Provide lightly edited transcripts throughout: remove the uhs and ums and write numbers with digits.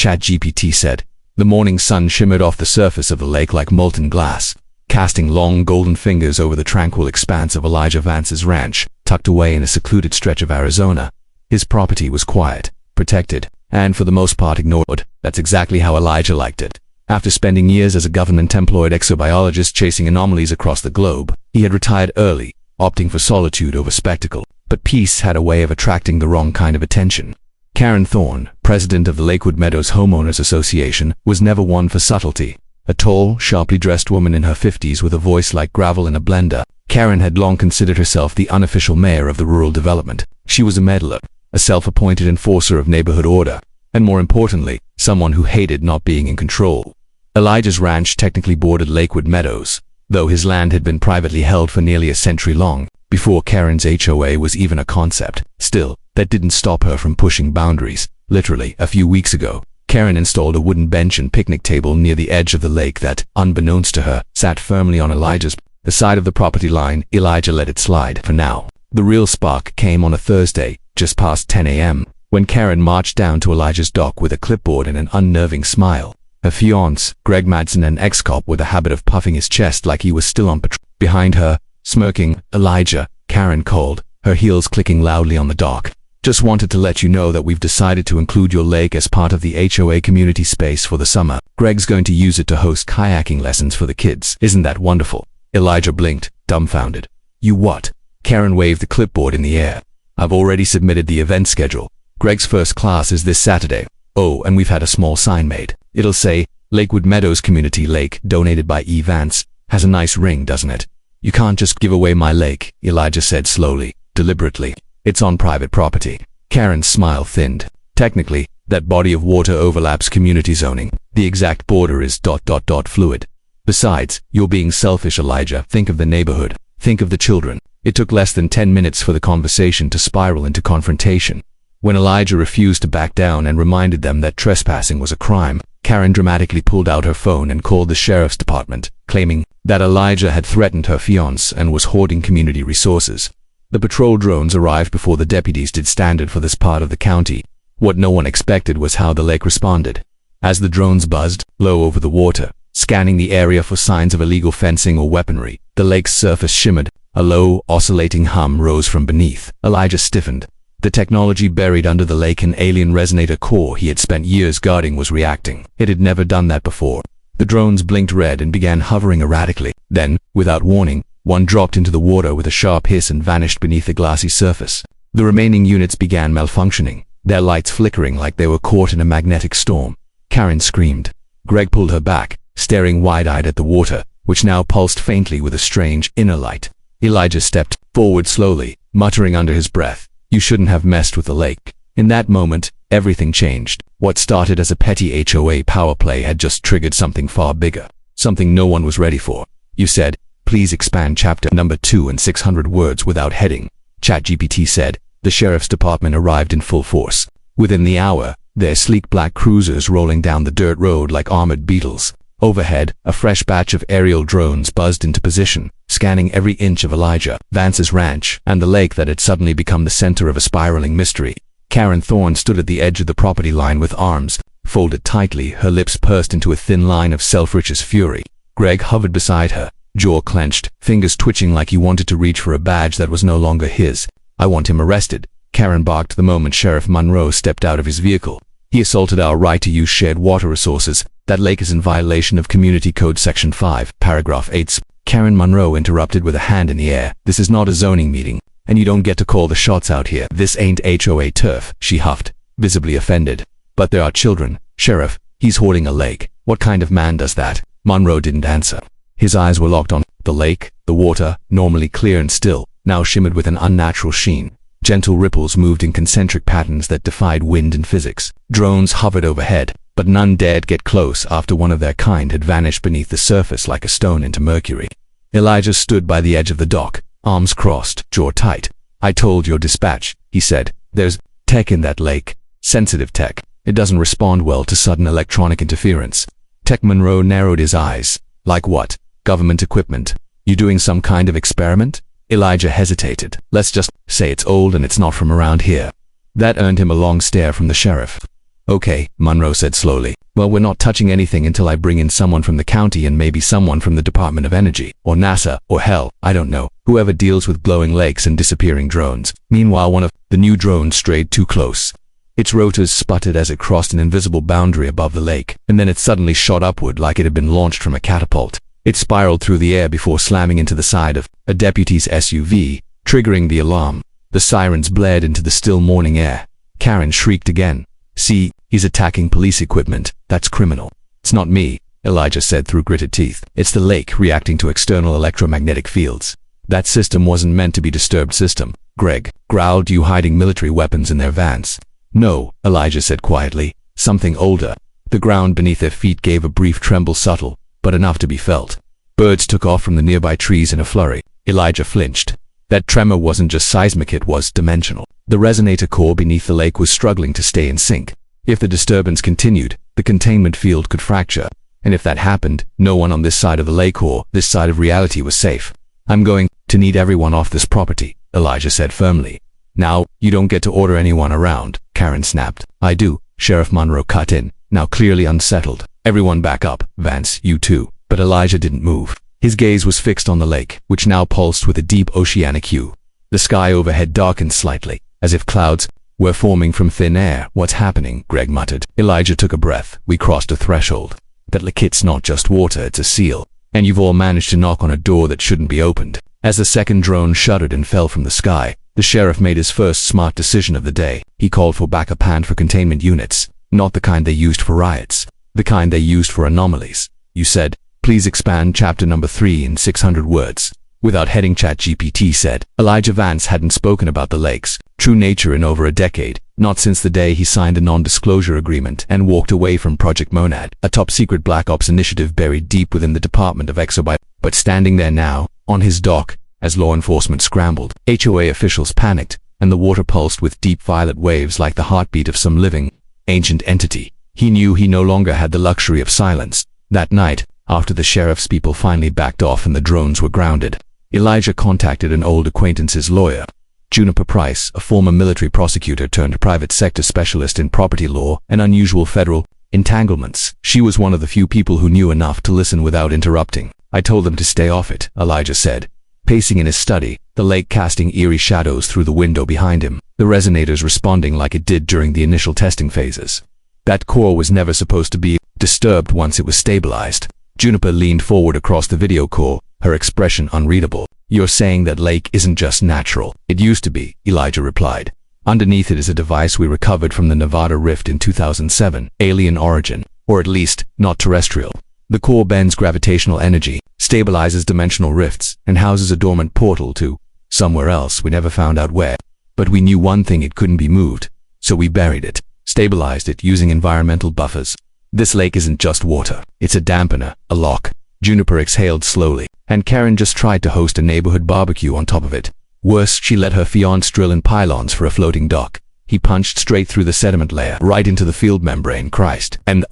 ChatGPT said. The morning sun shimmered off the surface of the lake like molten glass, casting long golden fingers over the tranquil expanse of Elijah Vance's ranch, tucked away in a secluded stretch of Arizona. His property was quiet, protected, and for the most part ignored. That's exactly how Elijah liked it. After spending years as a government-employed exobiologist chasing anomalies across the globe, he had retired early, opting for solitude over spectacle. But peace had a way of attracting the wrong kind of attention. Karen Thorne, president of the Lakewood Meadows Homeowners Association, was never one for subtlety. A tall, sharply dressed woman in her 50s with a voice like gravel in a blender, Karen had long considered herself the unofficial mayor of the rural development. She was a meddler, a self-appointed enforcer of neighborhood order, and more importantly, someone who hated not being in control. Elijah's ranch technically bordered Lakewood Meadows, though his land had been privately held for nearly a century long, before Karen's HOA was even a concept. Still, that didn't stop her from pushing boundaries. Literally, a few weeks ago, Karen installed a wooden bench and picnic table near the edge of the lake that, unbeknownst to her, sat firmly on the side of the property line. Elijah let it slide for now. The real spark came on a Thursday, just past 10 a.m., when Karen marched down to Elijah's dock with a clipboard and an unnerving smile. Her fiancé, Greg Madsen, an ex-cop with a habit of puffing his chest like he was still on patrol. Behind her, smirking, "Elijah," Karen called, her heels clicking loudly on the dock. "Just wanted to let you know that we've decided to include your lake as part of the HOA community space for the summer. Greg's going to use it to host kayaking lessons for the kids. Isn't that wonderful?" Elijah blinked, dumbfounded. "You what?" Karen waved the clipboard in the air. "I've already submitted the event schedule. Greg's first class is this Saturday. Oh, and we've had a small sign made. It'll say, Lakewood Meadows Community Lake, donated by E. Vance. Has a nice ring, doesn't it?" "You can't just give away my lake," Elijah said slowly, deliberately. "It's on private property." Karen's smile thinned. "Technically, that body of water overlaps community zoning. The exact border is ... fluid. Besides, you're being selfish, Elijah. Think of the neighborhood. Think of the children." It took less than 10 minutes for the conversation to spiral into confrontation. When Elijah refused to back down and reminded them that trespassing was a crime, Karen dramatically pulled out her phone and called the sheriff's department, claiming that Elijah had threatened her fiancé and was hoarding community resources. The patrol drones arrived before the deputies did, standard for this part of the county. What no one expected was how the lake responded. As the drones buzzed low over the water, scanning the area for signs of illegal fencing or weaponry, the lake's surface shimmered. A low, oscillating hum rose from beneath. Elijah stiffened. The technology buried under the lake, an alien resonator core he had spent years guarding, was reacting. It had never done that before. The drones blinked red and began hovering erratically. Then, without warning, one dropped into the water with a sharp hiss and vanished beneath the glassy surface. The remaining units began malfunctioning, their lights flickering like they were caught in a magnetic storm. Karen screamed. Greg pulled her back, staring wide-eyed at the water, which now pulsed faintly with a strange inner light. Elijah stepped forward slowly, muttering under his breath, "You shouldn't have messed with the lake." In that moment, everything changed. What started as a petty HOA power play had just triggered something far bigger, something no one was ready for. "You said, please expand chapter number 2 in 600 words without heading," ChatGPT said. The sheriff's department arrived in full force. Within the hour, their sleek black cruisers rolling down the dirt road like armored beetles. Overhead, a fresh batch of aerial drones buzzed into position, scanning every inch of Elijah Vance's ranch and the lake that had suddenly become the center of a spiraling mystery. Karen Thorne stood at the edge of the property line with arms folded tightly, her lips pursed into a thin line of self-righteous fury. Greg hovered beside her, jaw clenched, fingers twitching like he wanted to reach for a badge that was no longer his. "I want him arrested," Karen barked the moment Sheriff Monroe stepped out of his vehicle. "He assaulted our right to use shared water resources. That lake is in violation of Community Code Section 5, Paragraph 8. Karen Monroe interrupted with a hand in the air. "This is not a zoning meeting, and you don't get to call the shots out here. This ain't HOA turf," she huffed, visibly offended. "But there are children. Sheriff, he's hoarding a lake. What kind of man does that?" Monroe didn't answer. His eyes were locked on the lake. The water, normally clear and still, now shimmered with an unnatural sheen. Gentle ripples moved in concentric patterns that defied wind and physics. Drones hovered overhead, but none dared get close after one of their kind had vanished beneath the surface like a stone into mercury. Elijah stood by the edge of the dock, arms crossed, jaw tight. "I told your dispatch," he said. "There's tech in that lake. Sensitive tech. It doesn't respond well to sudden electronic interference." Tech. Monroe narrowed his eyes. "Like what? Government equipment? You doing some kind of experiment?" Elijah hesitated. "Let's just say it's old and it's not from around here." That earned him a long stare from the sheriff. Okay, Monroe said slowly. Well, we're not touching anything until I bring in someone from the county and maybe someone from the Department of Energy, or NASA, or hell, I don't know, whoever deals with glowing lakes and disappearing drones. Meanwhile, one of the new drones strayed too close. Its rotors sputtered as it crossed an invisible boundary above the lake, and then it suddenly shot upward like it had been launched from a catapult. It spiraled through the air before slamming into the side of a deputy's SUV, triggering the alarm. The sirens blared into the still morning air. Karen shrieked again. See, he's attacking police equipment. That's criminal. It's not me, Elijah said through gritted teeth. It's the lake reacting to external electromagnetic fields. That system wasn't meant to be disturbed system. Greg growled. You hiding military weapons in their vans? No, Elijah said quietly. Something older. The ground beneath their feet gave a brief tremble, subtle, but enough to be felt. Birds took off from the nearby trees in a flurry. Elijah flinched. That tremor wasn't just seismic, it was dimensional. The resonator core beneath the lake was struggling to stay in sync. If the disturbance continued, the containment field could fracture. And if that happened, no one on this side of the lake or this side of reality was safe. I'm going to need everyone off this property, Elijah said firmly. Now, you don't get to order anyone around, Karen snapped. I do, Sheriff Monroe cut in, now clearly unsettled. Everyone back up, Vance, you too. But Elijah didn't move. His gaze was fixed on the lake, which now pulsed with a deep oceanic hue. The sky overhead darkened slightly, as if clouds were forming from thin air. What's happening? Greg muttered. Elijah took a breath. We crossed a threshold. That lake's not just water, it's a seal. And you've all managed to knock on a door that shouldn't be opened. As the second drone shuddered and fell from the sky, the sheriff made his first smart decision of the day. He called for backup and for containment units. Not the kind they used for riots. The kind they used for anomalies. You said, please expand chapter number 3 in 600 words. Without heading, ChatGPT said. Elijah Vance hadn't spoken about the lake's true nature in over a decade, not since the day he signed a non-disclosure agreement and walked away from Project Monad, a top-secret black ops initiative buried deep within the Department of Exobiology. But standing there now, on his dock, as law enforcement scrambled, HOA officials panicked, and the water pulsed with deep violet waves like the heartbeat of some living, ancient entity. He knew he no longer had the luxury of silence. That night, after the sheriff's people finally backed off and the drones were grounded, Elijah contacted an old acquaintance's lawyer, Juniper Price, a former military prosecutor turned private sector specialist in property law and unusual federal entanglements. She was one of the few people who knew enough to listen without interrupting. I told them to stay off it, Elijah said, pacing in his study, the lake casting eerie shadows through the window behind him, the resonators responding like it did during the initial testing phases. That core was never supposed to be disturbed once it was stabilized. Juniper leaned forward across the video call, her expression unreadable. You're saying that lake isn't just natural. It used to be, Elijah replied. Underneath it is a device we recovered from the Nevada Rift in 2007, alien origin, or at least, not terrestrial. The core bends gravitational energy, stabilizes dimensional rifts, and houses a dormant portal to somewhere else. We never found out where. But we knew one thing: it couldn't be moved. So we buried it, stabilized it using environmental buffers. This lake isn't just water. It's a dampener, a lock. Juniper exhaled slowly, and Karen just tried to host a neighborhood barbecue on top of it. Worse, she let her fiancé drill in pylons for a floating dock. He punched straight through the sediment layer, right into the field membrane. Christ. And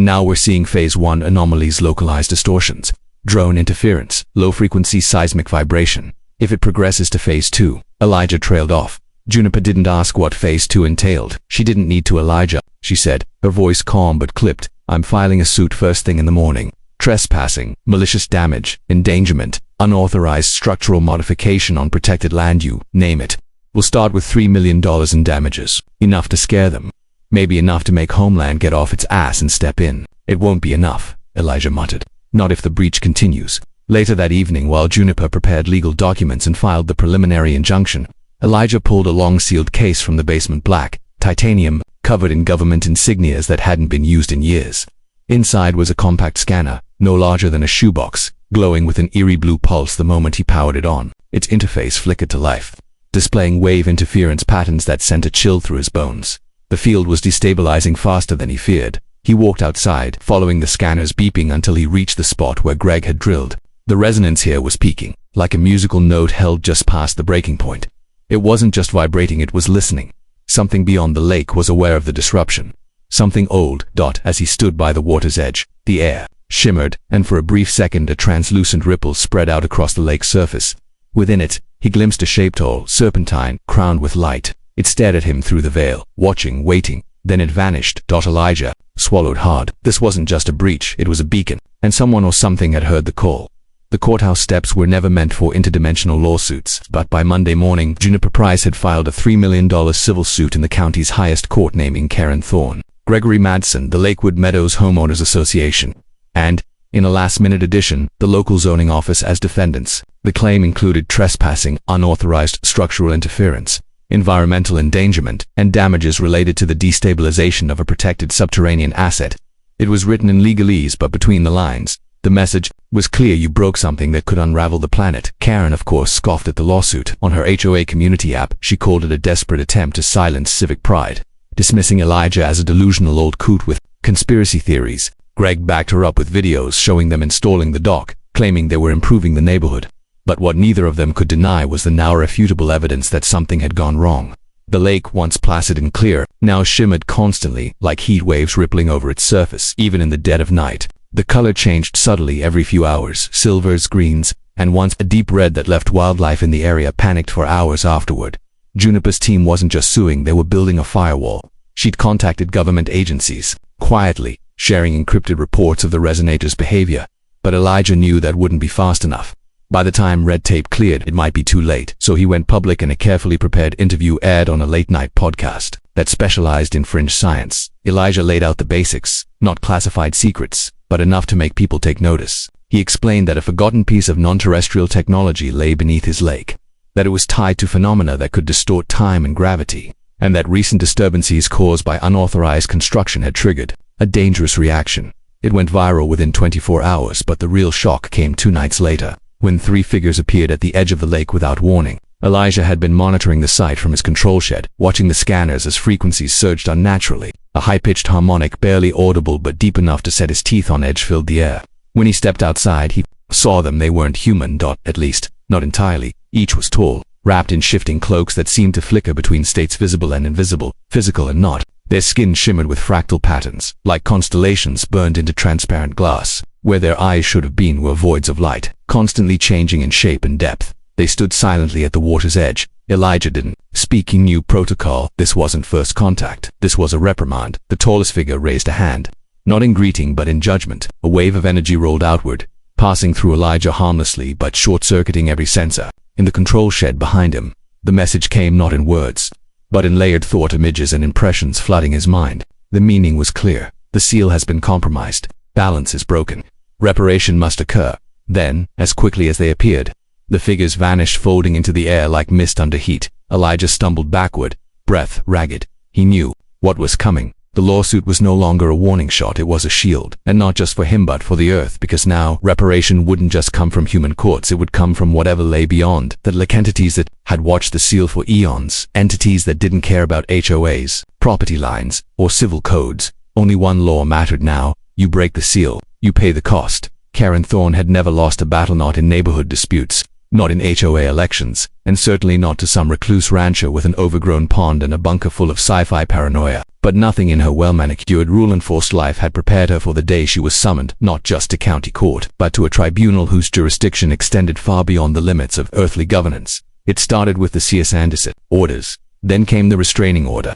now we're seeing phase 1 anomalies, localized distortions, drone interference, low-frequency seismic vibration. If it progresses to phase 2, Elijah trailed off. Juniper didn't ask what phase 2 entailed. She didn't need to. Elijah, she said, her voice calm but clipped. I'm filing a suit first thing in the morning. Trespassing, malicious damage, endangerment, unauthorized structural modification on protected land, you name it. We'll start with $3 million in damages. Enough to scare them. Maybe enough to make Homeland get off its ass and step in. It won't be enough, Elijah muttered. Not if the breach continues. Later that evening, while Juniper prepared legal documents and filed the preliminary injunction, Elijah pulled a long sealed case from the basement, black, titanium, covered in government insignias that hadn't been used in years. Inside was a compact scanner, no larger than a shoebox, glowing with an eerie blue pulse the moment he powered it on. Its interface flickered to life, displaying wave interference patterns that sent a chill through his bones. The field was destabilizing faster than he feared. He walked outside, following the scanner's beeping until he reached the spot where Greg had drilled. The resonance here was peaking, like a musical note held just past the breaking point. It wasn't just vibrating, it was listening. Something beyond the lake was aware of the disruption. Something old. As he stood by the water's edge, the air shimmered, and for a brief second a translucent ripple spread out across the lake's surface. Within it, he glimpsed a shape tall, serpentine, crowned with light. It stared at him through the veil, watching, waiting, Then it vanished. Elijah swallowed hard. This wasn't just a breach, it was a beacon, and someone or something had heard the call. The courthouse steps were never meant for interdimensional lawsuits, but by Monday morning, Juniper Price had filed a $3 million civil suit in the county's highest court naming Karen Thorne, Gregory Madsen, the Lakewood Meadows Homeowners Association, and, in a last-minute addition, the local zoning office as defendants. The claim included trespassing, unauthorized structural interference, environmental endangerment, and damages related to the destabilization of a protected subterranean asset. It was written in legalese, but between the lines, the message was clear: you broke something that could unravel the planet. Karen, of course, scoffed at the lawsuit. On her HOA community app, she called it a desperate attempt to silence civic pride, dismissing Elijah as a delusional old coot with conspiracy theories. Greg backed her up with videos showing them installing the dock, claiming they were improving the neighborhood. But what neither of them could deny was the now irrefutable evidence that something had gone wrong. The lake, once placid and clear, now shimmered constantly, like heat waves rippling over its surface, even in the dead of night. The color changed subtly every few hours, silvers, greens, and once a deep red that left wildlife in the area panicked for hours afterward. Juniper's team wasn't just suing, they were building a firewall. She'd contacted government agencies, quietly, sharing encrypted reports of the resonator's behavior. But Elijah knew that wouldn't be fast enough. By the time red tape cleared, it might be too late, so he went public in a carefully prepared interview aired on a late-night podcast that specialized in fringe science. Elijah laid out the basics, not classified secrets, but enough to make people take notice. He explained that a forgotten piece of non-terrestrial technology lay beneath his lake, that it was tied to phenomena that could distort time and gravity, and that recent disturbances caused by unauthorized construction had triggered a dangerous reaction. It went viral within 24 hours, but the real shock came 2 nights later, when 3 figures appeared at the edge of the lake without warning. Elijah had been monitoring the site from his control shed, watching the scanners as frequencies surged unnaturally. A high-pitched harmonic, barely audible but deep enough to set his teeth on edge, filled the air. When he stepped outside, he saw them. They weren't human, at least, not entirely. Each was tall, wrapped in shifting cloaks that seemed to flicker between states visible and invisible, physical and not. Their skin shimmered with fractal patterns, like constellations burned into transparent glass. Where their eyes should have been were voids of light, constantly changing in shape and depth. They stood silently at the water's edge. Elijah didn't speak. He knew protocol. This wasn't first contact. This was a reprimand. The tallest figure raised a hand, not in greeting but in judgment. A wave of energy rolled outward, passing through Elijah harmlessly but short-circuiting every sensor. In the control shed behind him, the message came not in words, but in layered thought images and impressions flooding his mind. The meaning was clear. The seal has been compromised. Balance is broken. Reparation must occur. Then, as quickly as they appeared, the figures vanished, folding into the air like mist under heat. Elijah stumbled backward, breath ragged. He knew what was coming. The lawsuit was no longer a warning shot, it was a shield. And not just for him but for the earth, because now reparation wouldn't just come from human courts, it would come from whatever lay beyond. The like entities that had watched the seal for eons. Entities that didn't care about HOAs, property lines, or civil codes. Only one law mattered now. You break the seal, you pay the cost. Karen Thorne had never lost a battle, not in neighborhood disputes, not in HOA elections, and certainly not to some recluse rancher with an overgrown pond and a bunker full of sci-fi paranoia. But nothing in her well-manicured, rule-enforced life had prepared her for the day she was summoned, not just to county court, but to a tribunal whose jurisdiction extended far beyond the limits of earthly governance. It started with the C.S. Anderson orders, then came the restraining order,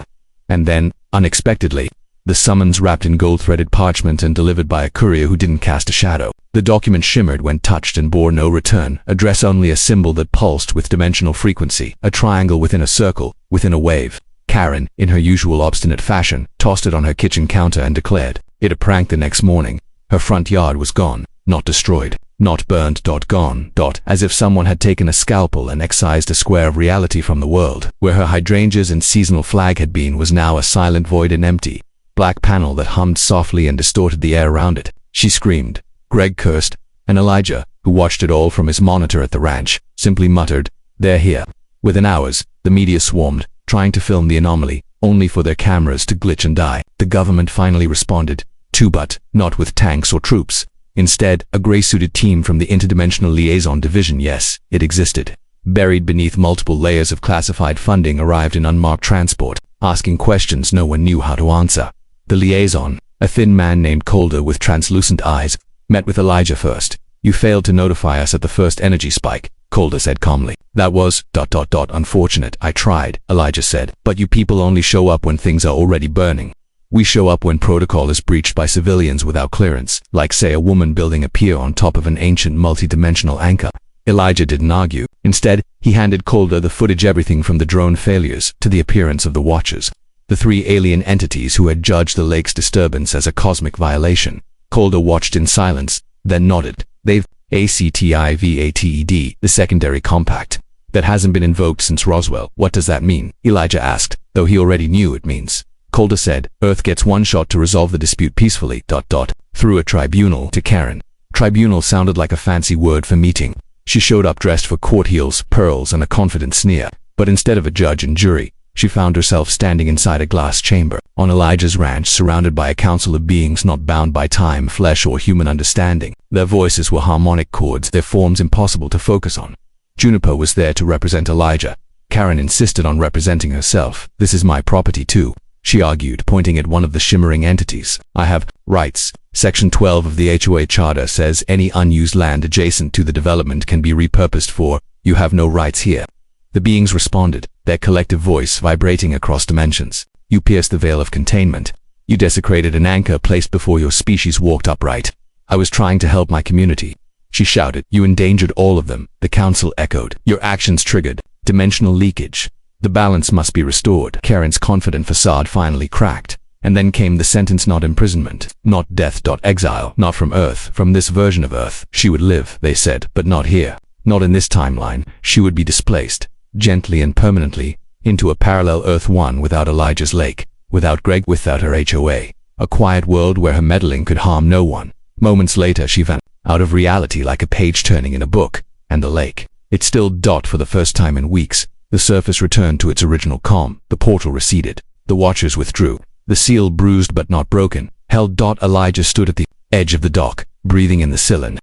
and then, unexpectedly, the summons wrapped in gold-threaded parchment and delivered by a courier who didn't cast a shadow. The document shimmered when touched and bore no return, address only, a symbol that pulsed with dimensional frequency, a triangle within a circle, within a wave. Karen, in her usual obstinate fashion, tossed it on her kitchen counter and declared it a prank. The next morning, her front yard was gone, not destroyed, not burned, gone, as if someone had taken a scalpel and excised a square of reality from the world. Where her hydrangeas and seasonal flag had been was now a silent void and empty black panel that hummed softly and distorted the air around it. She screamed. Greg cursed, and Elijah, who watched it all from his monitor at the ranch, simply muttered, "They're here." Within hours, the media swarmed, trying to film the anomaly, only for their cameras to glitch and die. The government finally responded, too, but not with tanks or troops. Instead, a gray-suited team from the Interdimensional Liaison Division, yes, it existed, buried beneath multiple layers of classified funding, arrived in unmarked transport, asking questions no one knew how to answer. The liaison, a thin man named Calder with translucent eyes, met with Elijah first. "You failed to notify us at the first energy spike," Calder said calmly. That was, unfortunate. I tried, Elijah said. But you people only show up when things are already burning. We show up when protocol is breached by civilians without clearance, like say a woman building a pier on top of an ancient multi-dimensional anchor. Elijah didn't argue. Instead, he handed Calder the footage, everything from the drone failures to the appearance of the Watchers, the three alien entities who had judged the lake's disturbance as a cosmic violation. Calder watched in silence, then nodded. They've activated the secondary compact. That hasn't been invoked since Roswell. What does that mean? Elijah asked, though he already knew it means. Calder said, Earth gets one shot to resolve the dispute peacefully, through a tribunal. To Karen, tribunal sounded like a fancy word for meeting. She showed up dressed for court heels, pearls, and a confident sneer. But instead of a judge and jury, she found herself standing inside a glass chamber, on Elijah's ranch, surrounded by a council of beings not bound by time, flesh, or human understanding. Their voices were harmonic chords, their forms impossible to focus on. Juniper was there to represent Elijah. Karen insisted on representing herself. This is my property too, she argued, pointing at one of the shimmering entities. I have rights. Section 12 of the HOA Charter says any unused land adjacent to the development can be repurposed for. You have no rights here. The beings responded, their collective voice vibrating across dimensions. You pierced the veil of containment. You desecrated an anchor placed before your species walked upright. I was trying to help my community, she shouted. You endangered all of them, the council echoed. Your actions triggered dimensional leakage. The balance must be restored. Karen's confident facade finally cracked. And then came the sentence: not imprisonment, not death, exile, not from Earth. From this version of Earth, she would live, they said, but not here. Not in this timeline. She would be displaced, gently and permanently, into a parallel Earth 1 without Elijah's lake, without Greg, without her HOA. A quiet world where her meddling could harm no one. Moments later she vanished, out of reality like a page turning in a book, and the lake. It stilled. For the first time in weeks, the surface returned to its original calm. The portal receded. The Watchers withdrew. The seal, bruised but not broken, held. Elijah stood at the edge of the dock, breathing in the sullen